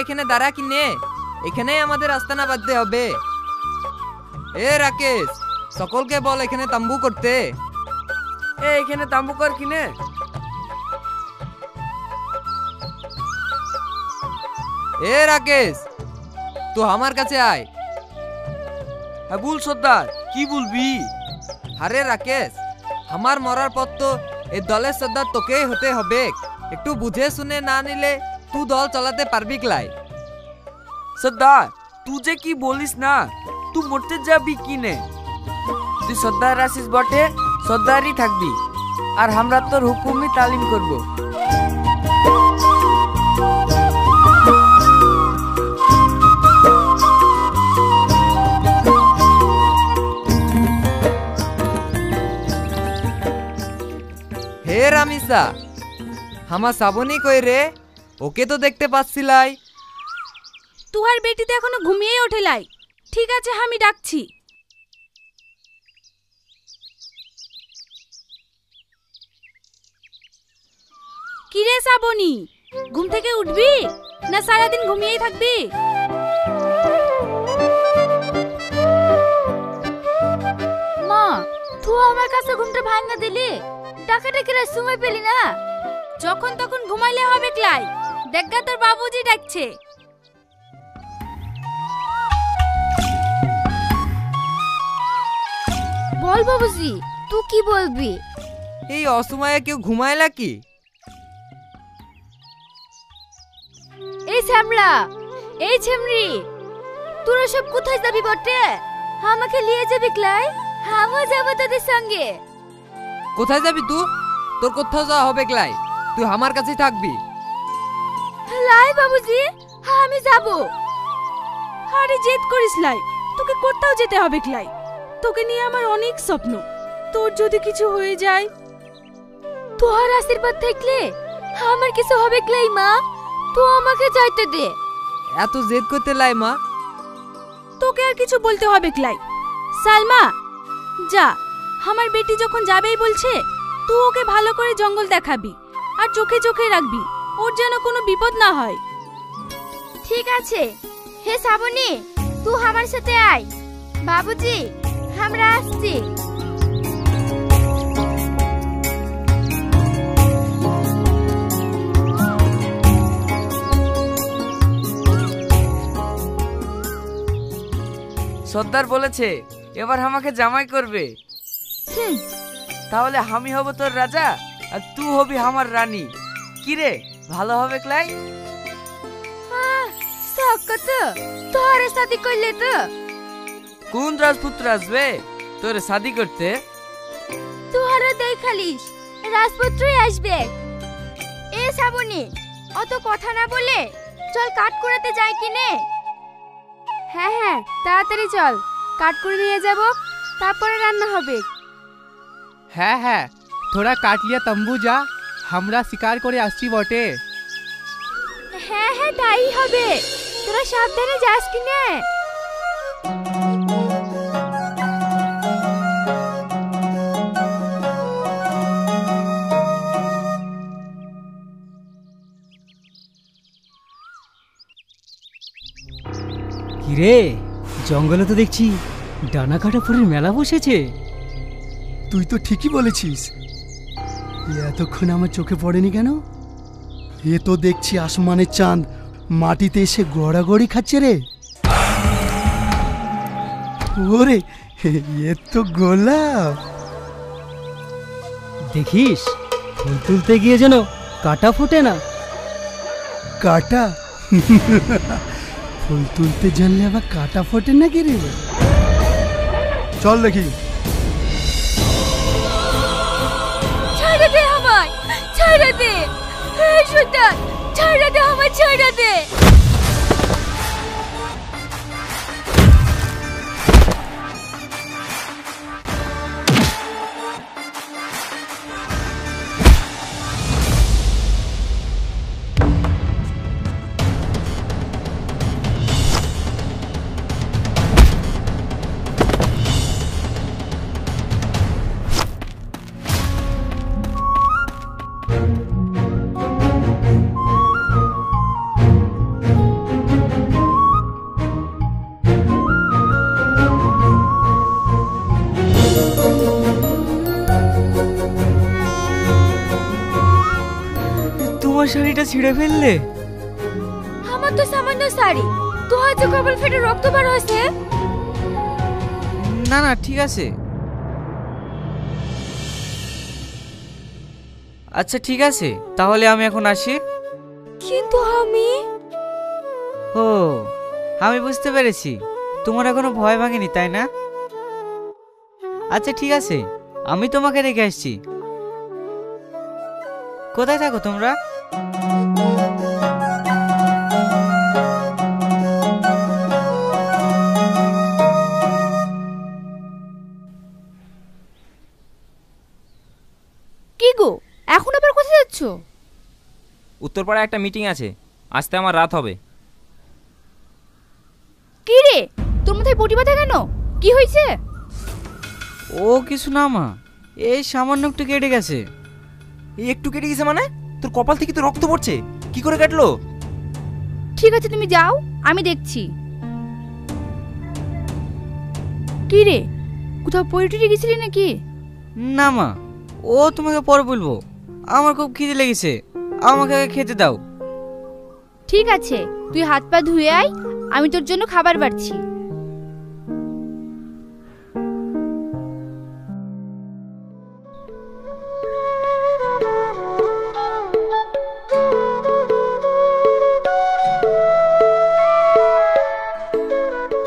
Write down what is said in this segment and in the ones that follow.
এখানে দাঁড়া কিনে, এখানেই আমাদের আস্তানা বাঁধতে হবে। এ রাকেশ, সকলকে বল এখানে তাম্বু করতে। এখানে তাম্বু কর কিনে। এ রাকেশ, তুই আমার কাছে আয়। হ্যাঁ বল সর্দার, কি বলবি? আরে রাকেশ, আমার মরার পর তো এই দলের সর্দার তোকেই হতে হবে। একটু বুঝে শুনে না নিলে তুই দল চালাতে পারবি ক্লাই? সর্দার তুই যে কি বলিস না, তুই মরতে যাবি কিনে? তুই সর্দার আসিস বটে, সর্দারই থাকবি, আর আমরা তোর হুকুমই তালিম করব। হে রামিসা, আমার শ্রাবণী কই রে? ওকে তো দেখতে পাচ্ছিলাই। তুহার বেটি তো এখনো ঘুমিয়েই ওঠেলাই। ঠিক আছে, আমি ডাকছি। কি রে শ্রাবণী, ঘুম থেকে উঠবি না সারাদিন ঘুমিয়েই থাকবি? মা, তুই আমার কাছে ঘুমটা ভাঙা দিলি, ডাকাডাকির সময় পেলি না। যখন তখন ঘুমাইলে হবে ক্লাই? দেখগা তোর বাবুজি ডাকছে। বল বাবুজি, তুই কি বলবি? এই অসময়ে কেউ ঘুমায়লা কি? এই শ্যামলা, এই ছেমরি, তোরা সব কোথায় যাবি বটে? আমাকে নিয়ে যাবি ক্লাই? আমিও যাবো তোদের সঙ্গে। কোথায় যাবি তুই? তোর কোথাও যাওয়া হবে ক্লাই? তুই আমার কাছেই থাকবি। লাই বাবুজি, আমি যাব। আরে জেদ করিস লাই, তোকে কোথাও যেতে হবে ক্লাই। তোকে নিয়ে আমার অনেক স্বপ্ন। তোর যদি কিছু হয়ে যায়, তোর আশীর্বাদ থাকলে আমার কিছু হবে ক্লাই। মা, তুই আমাকে যাইতে দে। এত জেদ করতে লাই মা? তোকে আর কিছু বলতে হবে ক্লাই। সালমা, যা, আমার বেটি যখন যাবেই বলছে, তুই ওকে ভালো করে জঙ্গল দেখাবি আর চোখে চোখে রাখবি, ওর যেন কোনো বিপদ না হয়। ঠিক আছে। হে শ্রাবণী, তুই আমার সাথে আয়। বাবুজি, আমরা আসছি। সর্দার বলেছে এবার আমাকে জামাই করবে। তাহলে আমি হব তোর রাজা আর তুই হবি আমার রানী। কি রে, ভালো হবে ক্লাই? তোরে শাদি করলে তো কোন রাজপুত্র আসবে তোরে শাদি করতে? তুহারও দেখালিস রাজপুত্রই আসবে। এ শ্রাবণী, অত কথা না বলে চল কাট কুড়াতে যাই কিনে। হ্যাঁ হ্যাঁ, তাড়াতাড়ি চল, কাট করে নিয়ে যাব, তারপরে রান্না হবে। হ্যাঁ হ্যাঁ, थोड़ा काट लिया तंबू जा, हमरा शिकार করে আসছি বটে। হ্যাঁ হ্যাঁ, তাই হবে। তোরা সাবধানে যাস কিনে। কিরে, জঙ্গলে তো দেখছি ডানা কাটা ফুলের মেলা বসেছে। তুই তো ঠিকই বলেছিস, এতক্ষণ আমার চোখে পড়েনি কেন? এ তো দেখছি আসমানের চাঁদ মাটিতে এসে গড়াগড়ি খাচ্ছে রে। ওরে, এ তো গোলাপ। দেখিস, ফুল তুলতে গিয়ে যেন কাটা ফোটে না। কাটা? ফুল তুলতে জানলে আবার কাটা ফোটে নাকি রে? চল দেখি। ছেড়ে দে আমায়, ছেড়ে দে। হে শয়তান, ছেড়ে দে আমায়, ছেড়ে দে। আমার শাড়িটা ছিঁড়ে ফেললে? আমার তো সামান্য শাড়ি, তো হয়তো কপাল ফেটে রক্ত বার হয়েছে। না না ঠিক আছে। আচ্ছা ঠিক আছে, তাহলে আমি এখন আসি। কিন্তু ও, আমি বুঝতে পেরেছি, তোমার এখনো ভয় ভাঙেনি তাই না? আচ্ছা ঠিক আছে, আমি তোমাকে রেখে আসছি। কোথায় থাকো তোমরা? কি গো, এখন আবার কোথায় যাচ্ছ? উত্তরপাড়ায় একটা মিটিং আছে, আসতে আমার রাত হবে। কি রে, তোর মাথায় পটি বাঁধা কেন? কি হয়েছে? ও কিছু না মা, এই সামান্য একটু কেটে গেছে। এই একটু কেটে গেছে মানে? তোর কপাল থেকে তো রক্ত পড়ছে, কি করে কাটলো? ঠিক আছে তুমি যাও, আমি দেখছি। কি রে, কোথাও পড়ে গেছিলি নাকি? না মা, ও তোমাকে পরে বলবো। আমার খুব খিদে লেগেছে, আমাকে আগে খেতে দাও। ঠিক আছে, তুই হাত পা ধুয়ে আয়, আমি তোর জন্য খাবার বাড়ছি।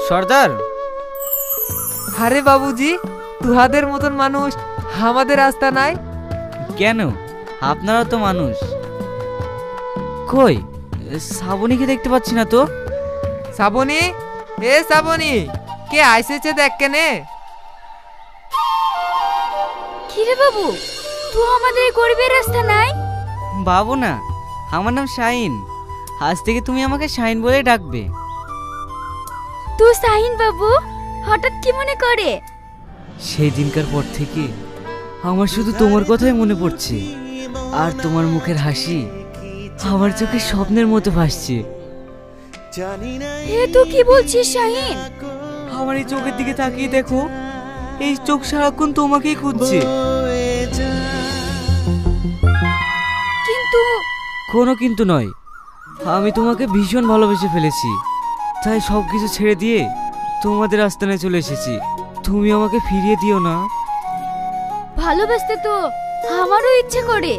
সর্দার। আরে বাবুজি, তুহাদের মতন মানুষ আমাদের রাস্তা নাই কেন? আপনারা তো মানুষ। কই শ্রাবণীকে দেখতে পাচ্ছি না তো। শ্রাবণী, এ শ্রাবণী, কে আইসেছে দেখ কেনে। কিরে বাবু, তুই আমাদের এই গরিবের রাস্তা নাই? বাবু না, আমার নাম শাহিন। আজ থেকে তুমি আমাকে শাহিন বলে ডাকবে। তুই শাহিন বাবু, হঠাৎ কি মনে করে? সেই দিনকার পর থেকে আমার শুধু তোমার কথাই মনে পড়ছে, আর তোমার মুখের হাসি আমার চোখে স্বপ্নের মতো ভাসছে। এ তুই কি বলছিস শাহিন? আমার এই চোখের দিকে তাকিয়ে দেখো, এই চোখ সারাক্ষণ তোমাকেই খুঁজছে। কিন্তু কোনো কিন্তু নয়, আমি তোমাকে ভীষণ ভালোবেসে ফেলেছি, তাই সবকিছু ছেড়ে দিয়ে তোমাদের আস্তানায় চলে এসেছি। তুমি আমাকে ফিরিয়ে দিও না। ভালোবাসতে তো আমারও ইচ্ছে করে।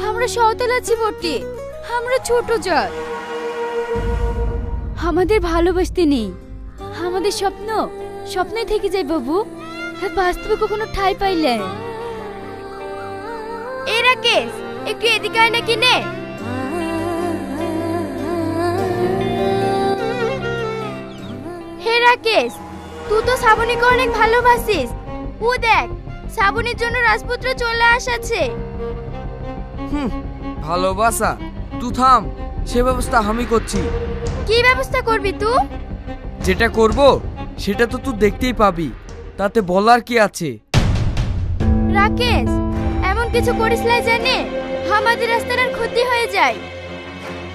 আমরা সাঁওতাল আছি বটে, আমরা ছোট জাত, আমাদের ভালোবাসতে নেই। আমাদের স্বপ্ন স্বপ্নই থেকে যায় বাবু, বাস্তবে কখনো ঠাঁই পাইলে। এই রাকেশ, একটু এদিকে আয় না কিনে। হে রাকেশ, তুই তো শ্রাবণীকে অনেক ভালোবাসিস। ও দেখ, শ্রাবণীর জন্য রাজপুত্র চলে আসাছে। ভালোবাসা? তুই থাম, সে ব্যবস্থা আমি করছি। কি ব্যবস্থা করবি তুই? যেটা করব সেটা তো তুই দেখতেই পাবি, তাতে বলার কি আছে। রাকেশ, এমন কিছু করিস না জানে আমাদের রাস্তার আর ক্ষতি হয়ে যায়।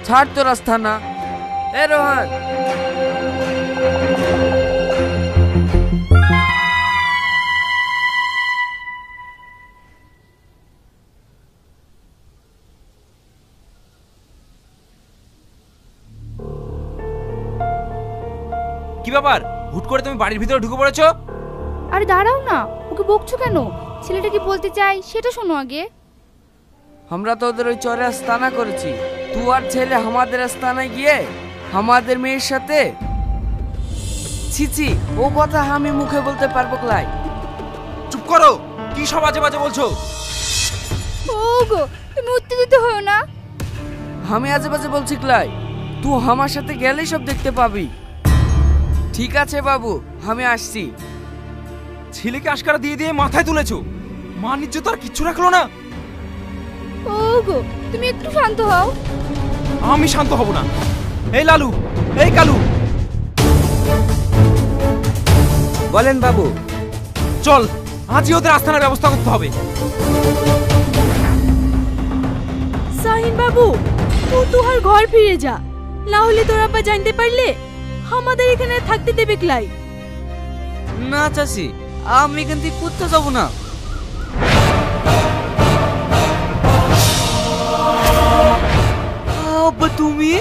ছাড় তো রাস্তা না। এ রোহন, কি ব্যাপার, হুট করে তুমি বাড়ির ভিতরে ঢুকে পড়েছো? আরে দাঁড়াও না, ওকে বকছো কেন? ছেলেটা কি বলতে চাই সেটা শোনো আগে। আমরা তো ওদের ওই চরে আস্তানা করেছি, তুই আর ছেলে আমাদের আস্তানায় গিয়ে আমাদের মেয়ের সাথে। ছিছি, ও কথা আমি মুখে বলতে পারবো ক্লাই? চুপ করো, কি সব আজে বাজে বলছো? ওগো, তুমি উত্তেজিত হও না। আমি আজে বাজে বলছি ক্লাই? তুই আমার সাথে গেলেই সব দেখতে পাবি। ঠিক আছে বাবু, আমি আসছি। ছেলেকে আশকারা দিয়ে দিয়ে মাথায় তুলেছো, মান ইজ্জত আর কিচ্ছু রাখলো না। ওগো, তুমি একটু শান্ত হও। আমি শান্ত হব না। এই লালু, এই কালু, বলেন বাবু। চল, আজই ওদের আস্তানার ব্যবস্থা করতে হবে। শাহিন বাবু, তুই তোর ঘর ফিরে যা, না হলে তোর আপা জানতে পারলে আমাদের এখানে থাকতে দেবে ক্লাই। না চাচি, আমি এখান থেকে কোথাও যাবো না। তুমি?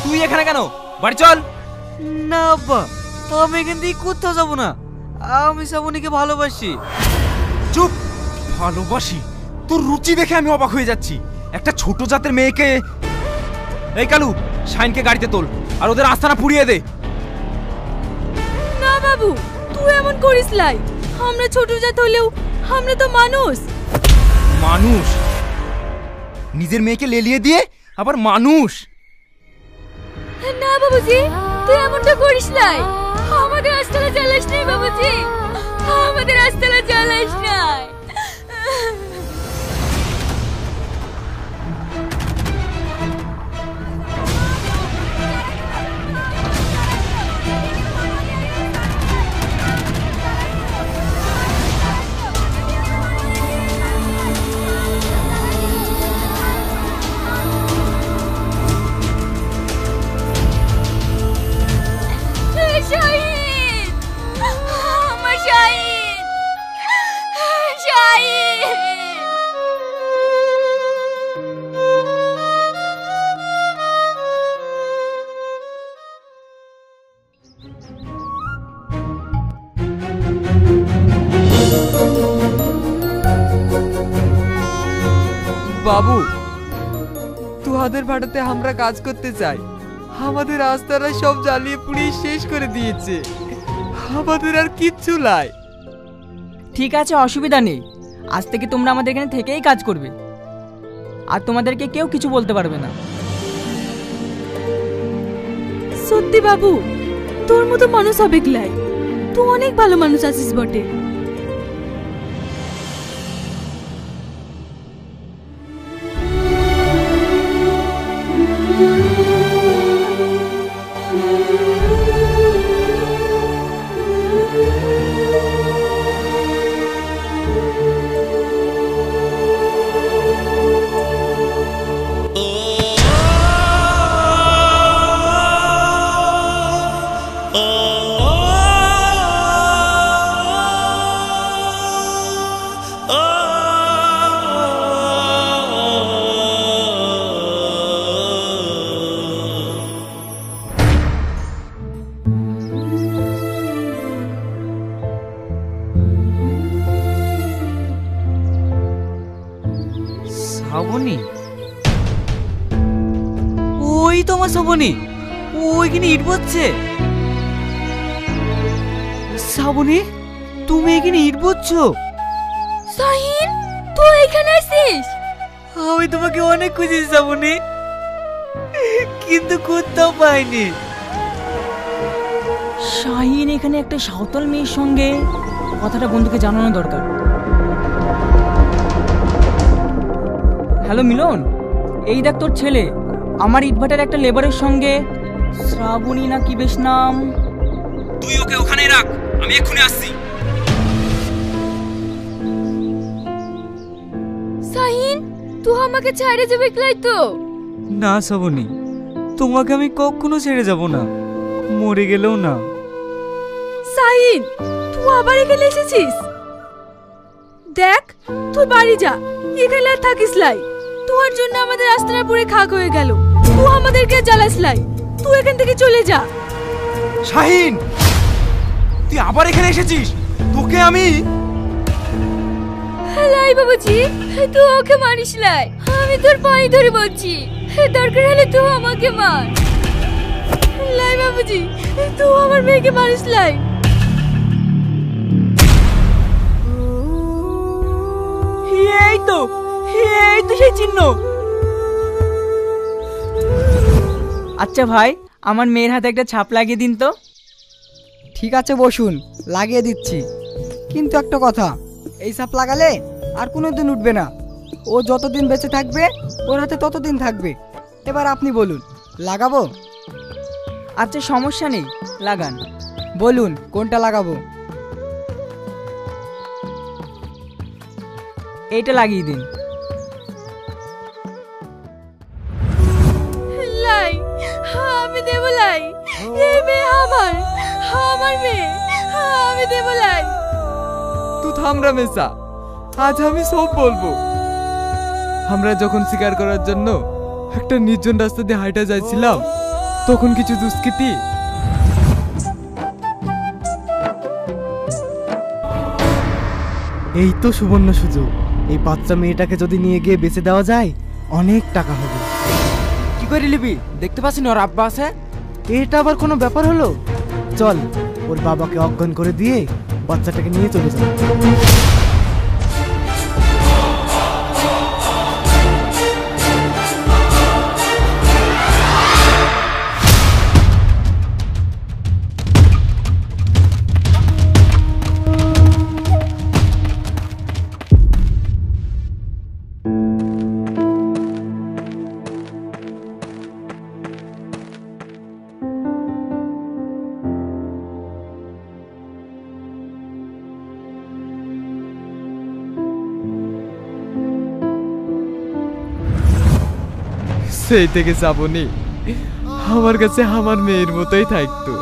তুই এখানে কেন? বাড়ি চল। না আব্বা, আমি এখান থেকে কোথাও যাবো না। আমি শ্রাবণীকে ভালোবাসি। চুপ। ভালোবাসি? তোর রুচি দেখে আমি অবাক হয়ে যাচ্ছি। একটা ছোট জাতের মেয়েকে। এই কালু, শাইনকে গাড়িতে তোল আর ওদের আস্তানা পুড়িয়ে দে। না বাবু, তুই এমন করিস লাই। আমরা ছোট জাত হলেও আমরা তো মানুষ। মানুষ? নিজের মেয়েকে লেলিয়ে দিয়ে আবার মানুষ? না বাবুজি, তুই এমনটা করিস লাই। আমাদের আস্তানা জ্বালাস নাই বাবুজি, আমাদের আস্তানা জ্বালাস নাই। শাহিন, আমার শাহিন, শাহিন। বাবু, তোহাদের ভাড়াতে আমরা কাজ করতে চাই। আমাদের আস্তারা সব জ্বালিয়ে পুড়িয়ে শেষ করে দিয়েছে। আমাদের আর কিচ্ছু নাই। ঠিক আছে, অসুবিধা নেই। আজ থেকে তোমরা আমাদের এখানে থেকেই কাজ করবে, আর তোমাদেরকে কেউ কিছু বলতে পারবে না। সত্যি বাবু, তোর মতো মানুষ হবে ক্লাই। তুই অনেক ভালো মানুষ আছিস বটে। শ্রাবণী? ওই তোমার শ্রাবণী, ওইখানে ইট বসছে। শ্রাবণী, তুমি এখানে ইট বসছো? শাহিন, তুই এখানে আছিস? আমি তোমাকে অনেক খুঁজেছি শ্রাবণী, কিন্তু কোথাও পাইনি। শাহিন এখানে একটা সাঁওতাল মেয়ের সঙ্গে কথাটা বন্ধুকে জানানো দরকার। হ্যালো মিলন, এই দেখ তোর ছেলে আমার ইটভাটার একটা লেবারের সঙ্গে, শ্রাবণী না কি বেশ নাম। তুই ওকে ওখানেই রাখ, আমি এক্ষুনি আসছি। শাহিন, তুই আমাকে ছেড়ে যাবে ক্লাই তো? না শ্রাবণী, তোমাকে আমি কখনো ছেড়ে যাব না, মরে গেলেও না। শাহিন, তুই আবার এখানে এসেছিস? দেখ, তুই বাড়ি যা, এখানে আর থাকিস লাই। তোর জন্য আমাদের আস্তানা পুরে খাক হয়ে গেল। তুই আমাদেরকে জ্বালাস লাই। তুই এখান থেকে চলে যা। শাহিন, তুই আবার এখানে এসেছিস? তোকে আমি। লাই বাবুজি, তুই ওকে মারিস লাই। আমি তোর পায়ে ধরে বলছি, দরকার হলে তুই আমাকে মার। লাই বাবুজি, তুই আমার মেয়েকে মারিস লাই। এই তো সেই চিহ্ন। আচ্ছা ভাই, আমার মেয়ের হাতে একটা ছাপ লাগিয়ে দিন তো। ঠিক আছে বসুন, লাগিয়ে দিচ্ছি। কিন্তু একটা কথা, এই ছাপ লাগালে আর কোনোদিন উঠবে না। ও যতদিন বেঁচে থাকবে ওর হাতে ততদিন থাকবে। এবার আপনি বলুন, লাগাবো? আচ্ছা সমস্যা নেই, লাগান। বলুন কোনটা লাগাবো? এইটা লাগিয়ে দিন। লাই, আমি দেব লাই। এই মেয়ে আমার মেয়ে, আমি দেব লাই। তুই থাম রামেশা, আজ আমি সব বলবো। আমরা যখন শিকার করার জন্য একটা নির্জন রাস্তা দিয়ে হাইটা যাচ্ছিলাম, তখন কিছু দুষ্কৃতী এই তো সুবর্ণ সুযোগ। এই বাচ্চা মেয়েটাকে যদি নিয়ে গিয়ে বেঁচে দেওয়া যায়, অনেক টাকা হবে। কি করে নিবি? দেখতে পাচ্ছি না ওর আব্বা আছে। এটা আবার কোনো ব্যাপার হলো? চল, ওর বাবাকে অজ্ঞান করে দিয়ে বাচ্চাটাকে নিয়ে চলে যাও। সেই থেকে শ্রাবণী আমার কাছে আমার মেয়ের মতোই থাকতো।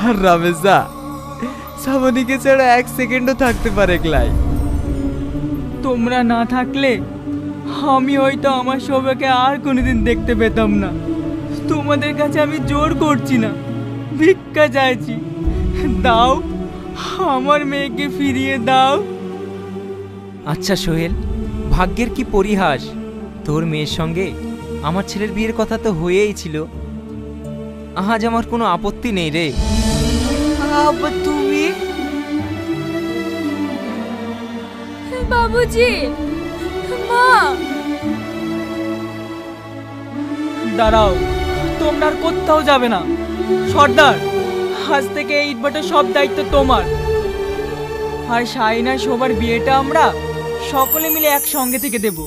আর রামেশা শ্রাবণীকে ছাড়া 1 সেকেন্ডও থাকতে পারে ক্লাই। তোমরা না থাকলে আমি হয়তো আমার সবাইকে আর কোনোদিন দেখতে পেতাম না। তোমাদের কাছে আমি জোর করছি না, ভিক্ষা চাইছি, দাও, আমার মেয়েকে ফিরিয়ে দাও। আচ্ছা সোহেল, ভাগ্যের কি পরিহাস, তোর মেয়ের সঙ্গে আমার ছেলের বিয়ের কথা তো হয়েই ছিল। আজ আমার কোনো আপত্তি নেই রে। আব্বা তুমি? বাবুজি, মা, দাঁড়াও, তোমরা আর কোথাও যাবে না। সর্দার, আজ থেকে এই ইটভাটার সব দায়িত্ব তোমার। আর শাহিনা সবার বিয়েটা আমরা সকলে মিলে একসঙ্গে থেকে দেবো।